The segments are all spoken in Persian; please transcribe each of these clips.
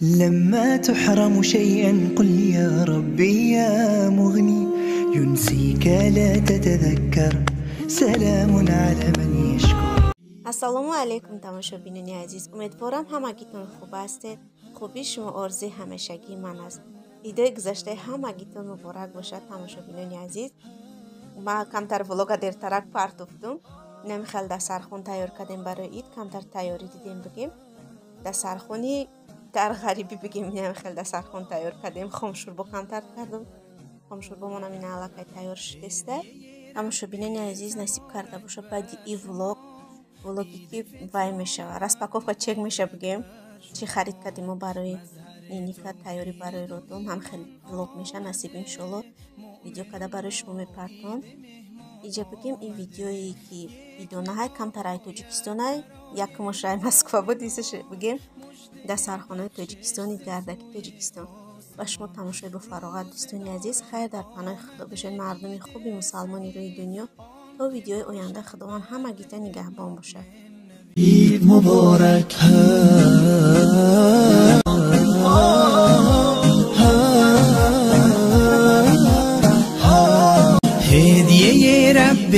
لما تحرم شيئا قل يا ربي يا مغني، ينسيك لا تتذكر، سلام على من يشكر. السلام علیکم تماشابینان عزیز، امیدوارم همگیتون خوب هستید. خوبی شما آرزوی همیشگی من است. ایده گذشته همگیتون مبارک باشد تماشابینان عزیز. ما کمتر ولوگا دیرترک پارتوفتم. نمیخواد دسترخوان تیار کردیم برای اید، کمتر تیاری دیدیم بگیم. دسترخوانی در غریبی بگیم نمیخواد دسترخوان تیار کردیم. خامشوربا کمتر کردم. خامشوربا منم این علاقه تیار شده. تماشابینان عزیز نصیب کرده باشه بعد این ولوگی که وای میشه راسپاکوفا چک میشه بگیم چی خرید کردیم و برای نینیکا تیاری برای رودم هم خیلی ولوگ میشه نصیب انشالله ویدیو کده برای شما میپرتم. اینجا بگیم این ویدیویی که ویدیو نه کمتر ای توجیکستان های یک مشای مسکو بود دیسش بگیم دسترخوان توجیکستانی گردکی توجیکستان و شما تماشای با فراغت دوستان عزیز خیر در پناه خدا بشین مردم خوبی مسلمانی روی دنیا تا ویدیوی آینده خداوند همگیت نگهبان باشه. عید مبارک هدیه رب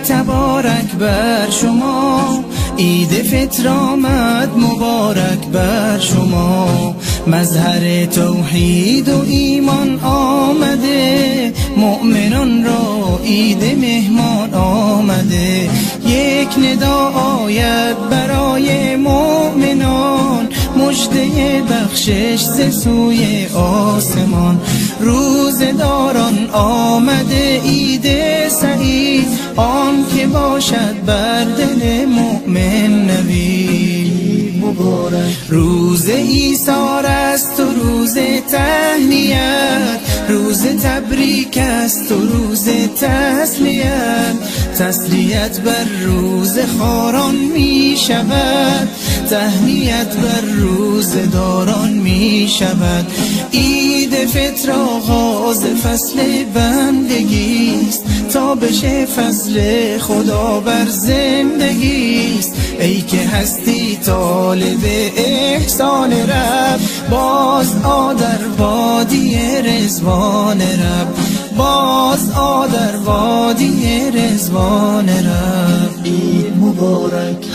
تبارک بر شما، عید فطر آمد مبارک بر شما، مظهر توحید و ایمان آمده، مؤمنان را عید مهمان آمده. یک ندا آید برای مؤمنان، مژده بخشش ز سوی آسمان. روزداران آمده عید سعید، آن که باشد بر دل مؤمن نوید مبارک. روز ایثار است و روز تهنیت، روز تبریک است و روز تسلیت. تسلیت بر روز خاران می شود، تهنیت بر روز داران می شود. عید فطر آغاز فصل بندگیست، تا بشه فضل خدا بر زندگیست. ای که هستی طالب احسان رب، باز آ در وادی رضوان رب، باز آ در وادی رضوان رب. عید مبارک